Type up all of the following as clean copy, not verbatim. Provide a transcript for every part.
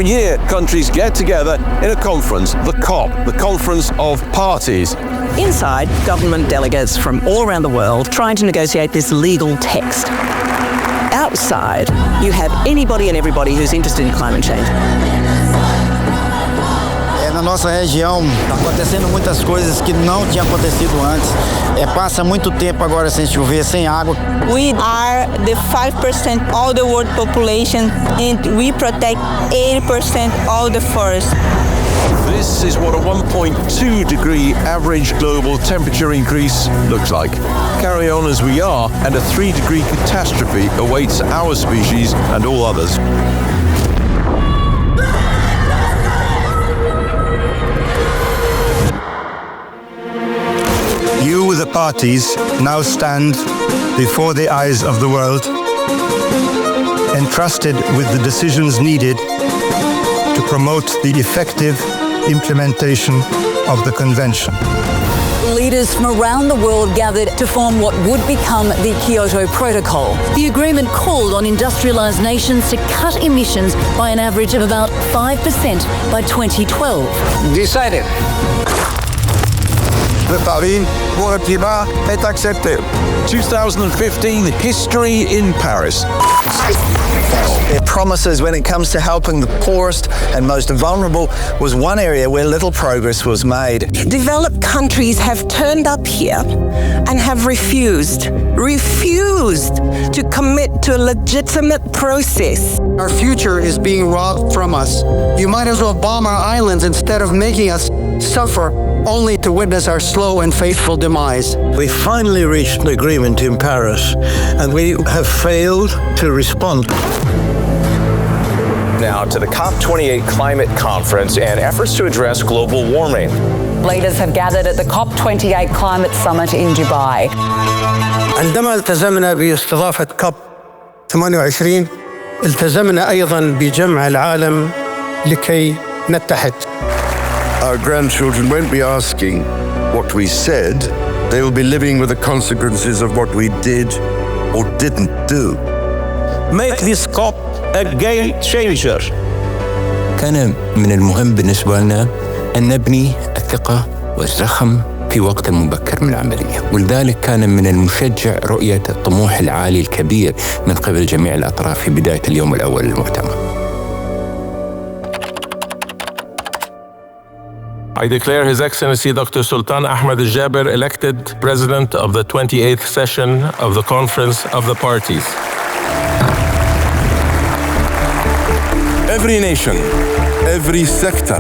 Every year, countries get together in a conference, the COP, the Conference of Parties. Inside, government delegates from all around the world trying to negotiate this legal text. Outside, you have anybody and everybody who's interested in climate change. Na nossa região, está acontecendo muitas coisas que não tinham acontecido antes. Passa muito tempo agora sem chover, sem água. We are the 5% of the world population and we protect 80% of the forest. This is what a 1.2 degree average global temperature increase looks like. Carry on as we are, and a 3 degree catastrophe awaits our species and all others. You, the parties, now stand before the eyes of the world, entrusted with the decisions needed to promote the effective implementation of the Convention. Leaders from around the world gathered to form what would become the Kyoto Protocol. The agreement called on industrialised nations to cut emissions by an average of about 5% by 2012. Decided. Le pari pour le climat est accepté. 2015, history in Paris. Their promises when it comes to helping the poorest and most vulnerable was one area where little progress was made. Developed countries have turned up here and have refused to commit to a legitimate process. Our future is being robbed from us. You might as well bomb our islands instead of making us suffer only to witness our slow and fateful demise. We finally reached an agreement in Paris, and we have failed to respond. Now to the COP28 climate conference and efforts to address global warming. Leaders have gathered at the COP28 climate summit in Dubai. عندما التزمنا باستضافة كوب 28 التزمنا أيضاً بجمع العالم لكي نتحد. Our grandchildren won't be asking what we said. They will be living with the consequences of what we did or didn't do. Make this COP a game changer. كان من المهم بالنسبة لنا أن نبني الثقة والزخم في وقت مبكر من العملية، ولذلك كان من المشجع رؤية الطموح العالي الكبير من قبل جميع الأطراف في بداية اليوم الأول للمؤتمر. I declare His Excellency Dr. Sultan Ahmed Al-Jaber elected President of the 28th session of the Conference of the Parties. Every nation, every sector,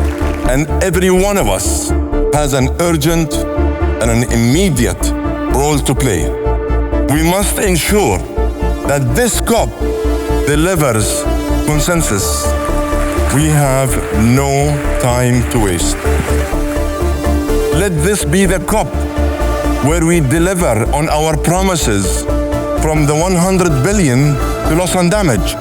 and every one of us has an urgent and an immediate role to play. We must ensure that this COP delivers consensus. We have no time to waste. Let this be the COP where we deliver on our promises from the 100 billion to loss and damage.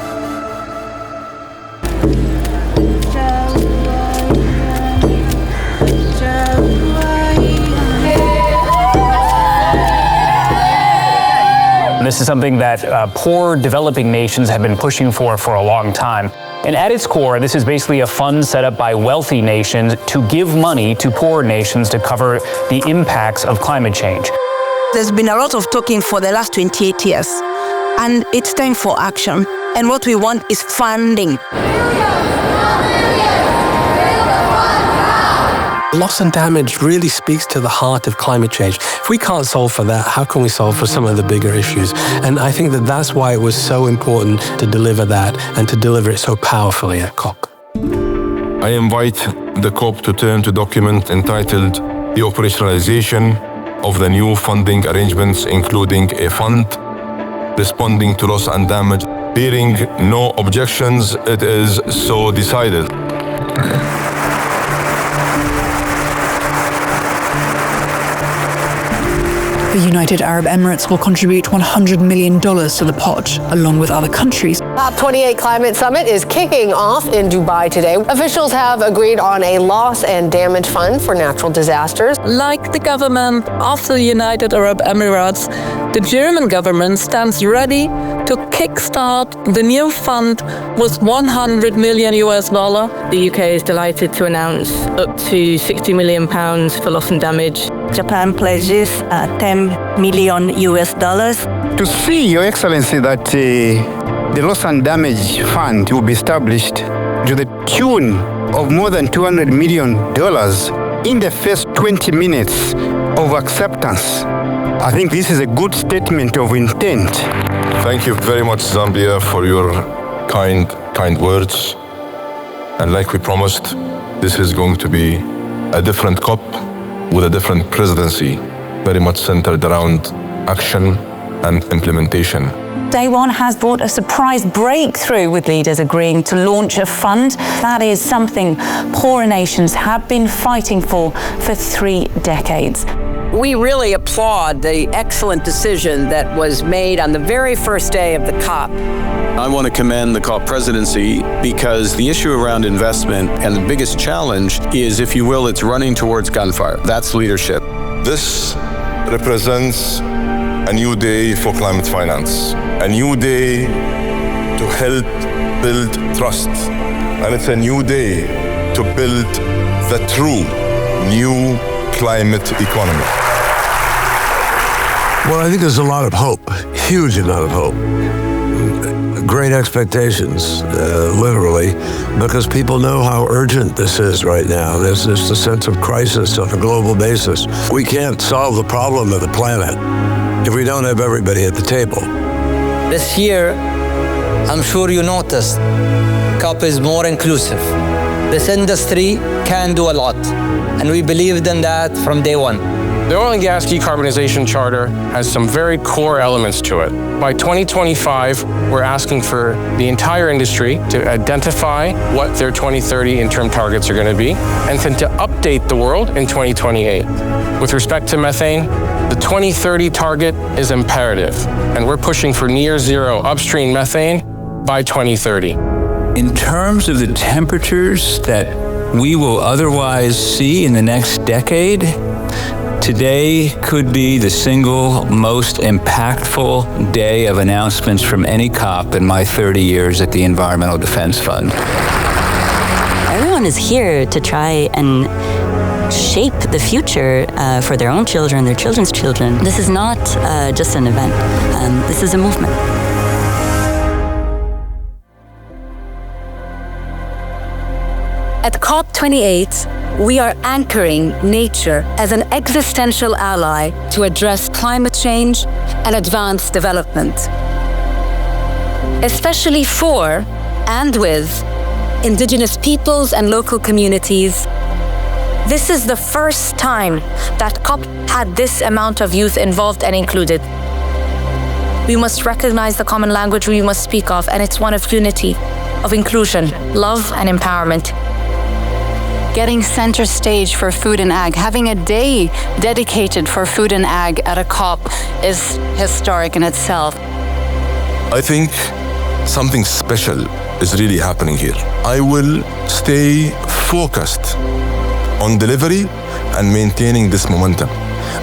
This is something that poor developing nations have been pushing for a long time. And at its core, this is basically a fund set up by wealthy nations to give money to poor nations to cover the impacts of climate change. There's been a lot of talking for the last 28 years, and it's time for action. And what we want is funding. Loss and damage really speaks to the heart of climate change. If we can't solve for that, how can we solve for some of the bigger issues? And I think that that's why it was so important to deliver that and to deliver it so powerfully at COP. I invite the COP to turn to document entitled The Operationalization of the New Funding Arrangements, including a fund responding to loss and damage. Hearing no objections, it is so decided. The United Arab Emirates will contribute $100 million to the pot, along with other countries. COP28 Climate Summit is kicking off in Dubai today. Officials have agreed on a loss and damage fund for natural disasters. Like the government of the United Arab Emirates, the German government stands ready to kickstart the new fund with $100 million. The UK is delighted to announce up to £60 million for loss and damage. Japan pledges $10 million. To see, Your Excellency, that the loss and damage fund will be established to the tune of more than $200 million in the first 20 minutes of acceptance. I think this is a good statement of intent. Thank you very much, Zambia, for your kind words. And like we promised, this is going to be a different COP with a different presidency, very much centered around action and implementation. Day one has brought a surprise breakthrough with leaders agreeing to launch a fund. That is something poorer nations have been fighting for 3 decades. We really applaud the excellent decision that was made on the very first day of the COP. I want to commend the COP presidency because the issue around investment and the biggest challenge is, if you will, it's running towards gunfire. That's leadership. This represents a new day for climate finance, a new day to help build trust, and it's a new day to build the true new climate economy. Well, I think there's a lot of hope, huge amount of hope. Great expectations, literally, because people know how urgent this is right now. There's just a sense of crisis on a global basis. We can't solve the problem of the planet if we don't have everybody at the table. This year, I'm sure you noticed, COP is more inclusive. This industry can do a lot, and we believed in that from day one. The Oil and Gas Decarbonization Charter has some very core elements to it. By 2025, we're asking for the entire industry to identify what their 2030 interim targets are going to be, and then to update the world in 2028. With respect to methane, the 2030 target is imperative, and we're pushing for near zero upstream methane by 2030. In terms of the temperatures that we will otherwise see in the next decade, today could be the single most impactful day of announcements from any COP in my 30 years at the Environmental Defense Fund. Everyone is here to try and shape the future for their own children, their children's children. This is not just an event. This is a movement. At COP28, we are anchoring nature as an existential ally to address climate change and advance development, especially for and with indigenous peoples and local communities. This is the first time that COP had this amount of youth involved and included. We must recognize the common language we must speak of, and it's one of unity, of inclusion, love, and empowerment. Getting center stage for food and ag, having a day dedicated for food and ag at a COP is historic in itself. I think something special is really happening here. I will stay focused on delivery and maintaining this momentum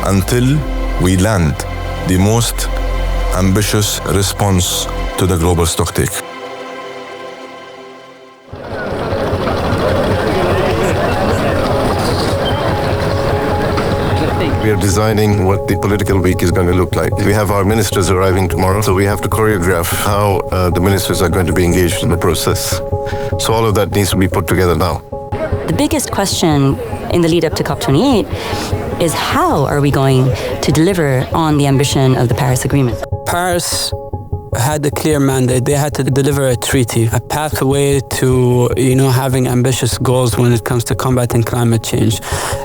until we land the most ambitious response to the global stocktake. We are designing what the political week is going to look like. We have our ministers arriving tomorrow, so we have to choreograph how the ministers are going to be engaged in the process. So all of that needs to be put together now. The biggest question in the lead up to COP28 is how are we going to deliver on the ambition of the Paris Agreement? Paris had a clear mandate. They had to deliver a treaty, a pathway to, having ambitious goals when it comes to combating climate change.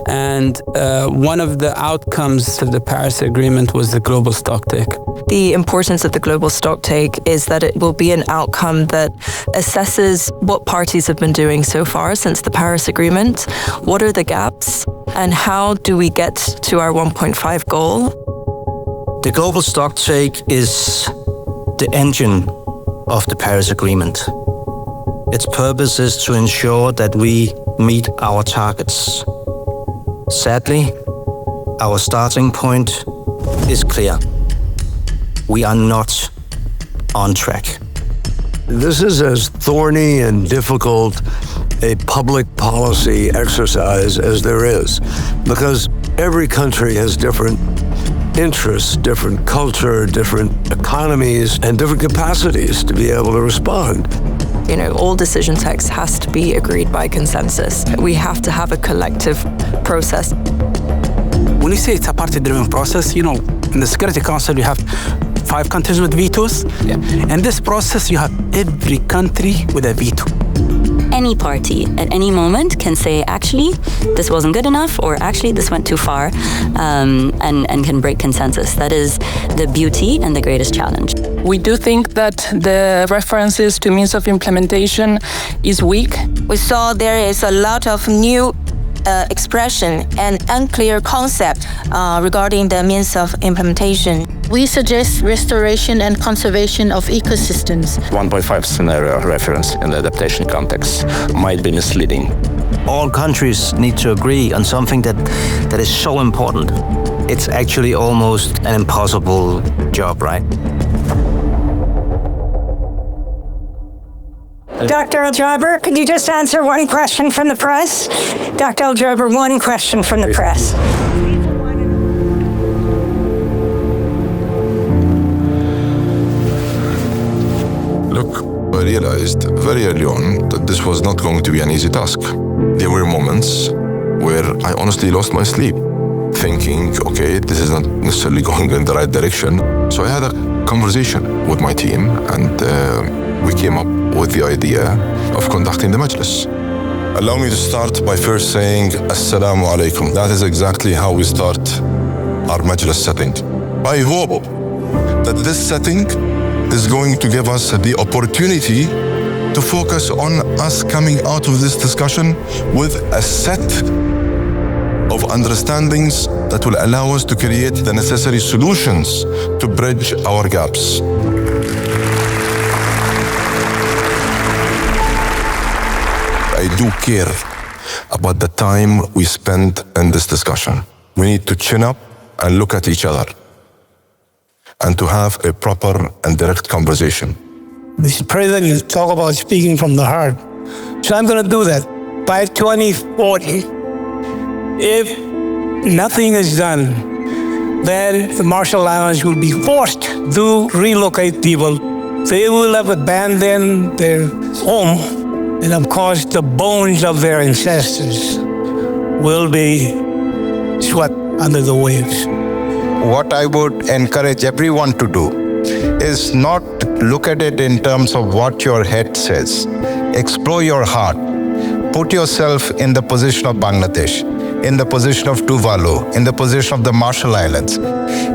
And one of the outcomes of the Paris Agreement was the Global Stocktake. The importance of the Global Stocktake is that it will be an outcome that assesses what parties have been doing so far since the Paris Agreement, what are the gaps, and how do we get to our 1.5 goal. The Global Stocktake is the engine of the Paris Agreement. Its purpose is to ensure that we meet our targets. Sadly, our starting point is clear. We are not on track. This is as thorny and difficult a public policy exercise as there is, because every country has different interests, different culture, different economies, and different capacities to be able to respond. You know, all decision text has to be agreed by consensus. We have to have a collective process. When you say it's a party-driven process, you know, in the Security Council, you have 5 countries with vetoes. Yeah. In this process, you have every country with a veto. Any party at any moment can say, actually, this wasn't good enough, or actually, this went too far, and can break consensus. That is the beauty and the greatest challenge. We do think that the references to means of implementation is weak. We saw there is a lot of new expression and unclear concept regarding the means of implementation. We suggest restoration and conservation of ecosystems. 1.5 scenario reference in the adaptation context might be misleading. All countries need to agree on something that is so important. It's actually almost an impossible job, right? Dr. Al-Jaber, could you just answer one question from the press? Dr. Al-Jaber, one question from the press. Look, I realized very early on that this was not going to be an easy task. There were moments where I honestly lost my sleep, thinking, okay, this is not necessarily going in the right direction. So I had a conversation with my team, and we came up with the idea of conducting the Majlis. Allow me to start by first saying Assalamu alaikum. That is exactly how we start our Majlis setting. I hope that this setting is going to give us the opportunity to focus on us coming out of this discussion with a set of understandings that will allow us to create the necessary solutions to bridge our gaps. I do care about the time we spend in this discussion. We need to chin up and look at each other and to have a proper and direct conversation. Mr. President, you talk about speaking from the heart. So I'm going to do that. By 2040, if nothing is done, then the Marshall Islands will be forced to relocate people. They will have abandoned their home, and of course the bones of their ancestors will be swept under the waves. What I would encourage everyone to do is not look at it in terms of what your head says. Explore your heart. Put yourself in the position of Bangladesh, in the position of Tuvalu, in the position of the Marshall Islands.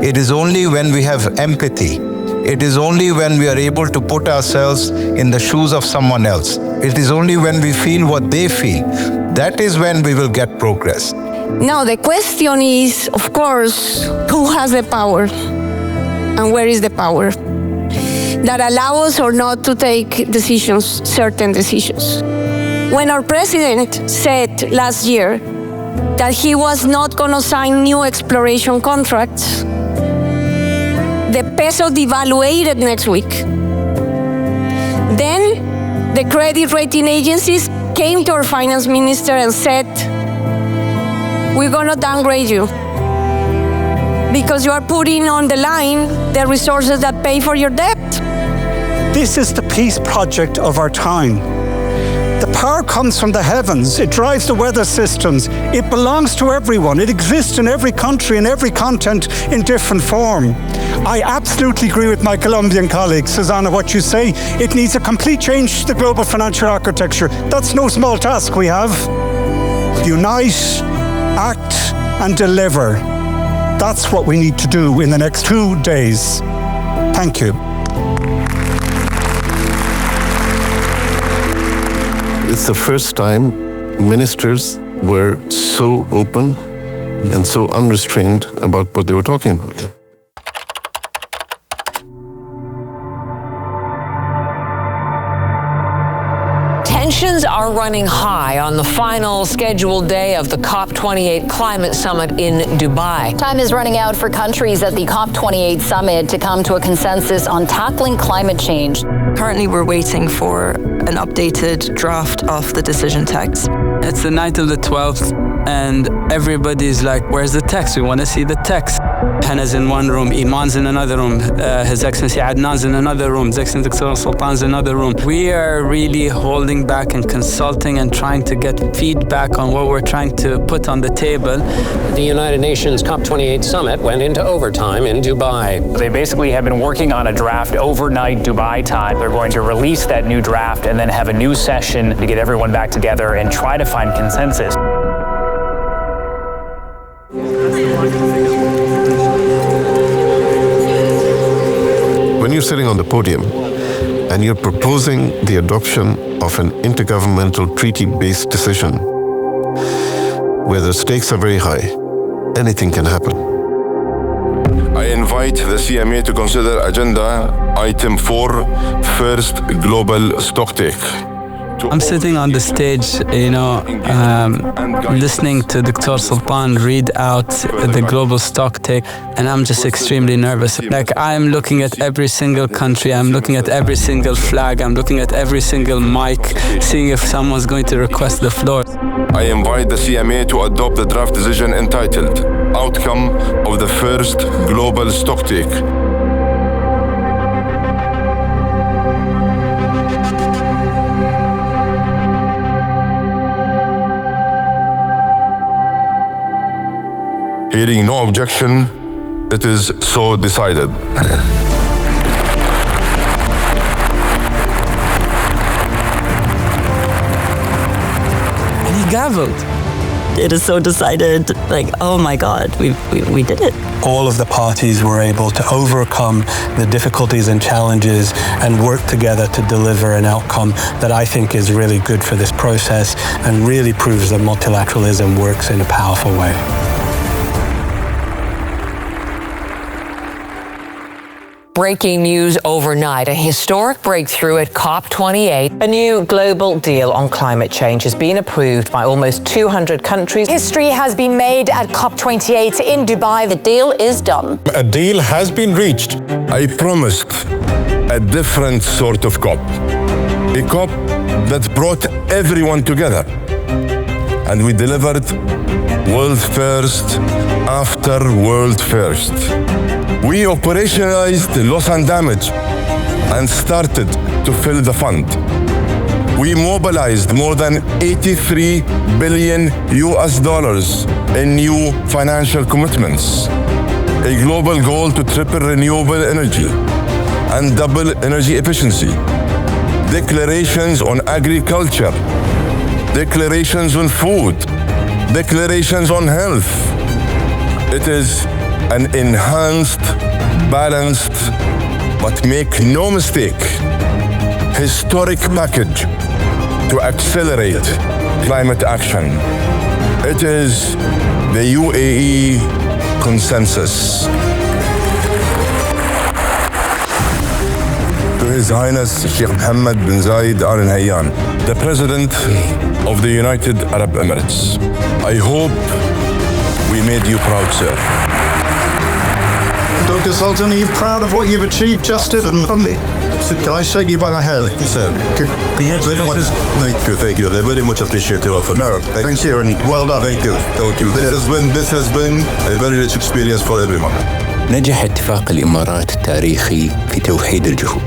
It is only when we have empathy, it is only when we are able to put ourselves in the shoes of someone else, it is only when we feel what they feel, that is when we will get progress. Now, the question is, of course, who has the power and where is the power that allow us or not to take decisions, certain decisions. When our president said last year that he was not going to sign new exploration contracts, the peso devaluated next week. Then the credit rating agencies came to our finance minister and said, we're going to downgrade you because you are putting on the line the resources that pay for your debt. This is the peace project of our time. The power comes from the heavens. It drives the weather systems. It belongs to everyone. It exists in every country, in every continent, in different form. I absolutely agree with my Colombian colleague, Susanna, what you say. It needs a complete change to the global financial architecture. That's no small task we have. Unite, act, and deliver. That's what we need to do in the next 2 days. Thank you. It's the first time ministers were so open and so unrestrained about what they were talking about. Tensions are running high on the final scheduled day of the COP28 climate summit in Dubai. Time is running out for countries at the COP28 summit to come to a consensus on tackling climate change. Currently, we're waiting for an updated draft of the decision text. It's the night of the 12th, and everybody's like, where's the text? We want to see the text. Hannah's in one room, Iman's in another room, His Excellency Adnan's in another room, His Excellency Dr. Sultan's in another room. We are really holding back and consulting and trying to get feedback on what we're trying to put on the table. The United Nations COP28 summit went into overtime in Dubai. They basically have been working on a draft overnight Dubai time. They're going to release that new draft and then have a new session to get everyone back together and try to find consensus. When you're sitting on the podium and you're proposing the adoption of an intergovernmental treaty-based decision where the stakes are very high, anything can happen. I invite the CMA to consider agenda item 4, first global stocktake. I'm sitting on the stage, listening to Dr. Sultan read out the Global Stocktake, and I'm just extremely nervous. Like, I'm looking at every single country, I'm looking at every single flag, I'm looking at every single mic, seeing if someone's going to request the floor. I invite the CMA to adopt the draft decision entitled Outcome of the First Global Stocktake. Hearing no objection, it is so decided. And he gavelled. It is so decided, like, oh my God, we did it. All of the parties were able to overcome the difficulties and challenges and work together to deliver an outcome that I think is really good for this process and really proves that multilateralism works in a powerful way. Breaking news overnight, a historic breakthrough at COP28. A new global deal on climate change has been approved by almost 200 countries. History has been made at COP28 in Dubai. The deal is done. A deal has been reached. I promised a different sort of COP. A COP that brought everyone together. And we delivered world first after world first. We operationalized loss and damage and started to fill the fund. We mobilized more than $83 billion in new financial commitments. A global goal to triple renewable energy and double energy efficiency. Declarations on agriculture. Declarations on food. Declarations on health. It is an enhanced, balanced, but make no mistake, historic package to accelerate climate action. It is the UAE Consensus. To His Highness Sheikh Mohammed bin Zayed Al Nahyan, the President of the United Arab Emirates. I hope we made you proud, sir. Dr. Sultan, are you proud of what you've achieved, Justin? Can I shake you by the hand? Sir, thank you. I very much appreciate your offer. No, thank you, and well done. Thank you. This has been a very rich experience for everyone. نجح اتفاق الإمارات التاريخي في توحيد الجهود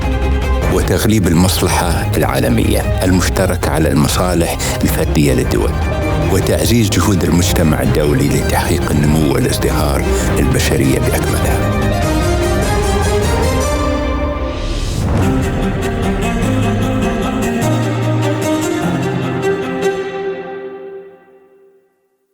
وتغليب المصلحة العالمية المشتركة على المصالح الفردية للدول وتعزيز جهود المجتمع الدولي لتحقيق النمو والازدهار للبشرية بأكملها.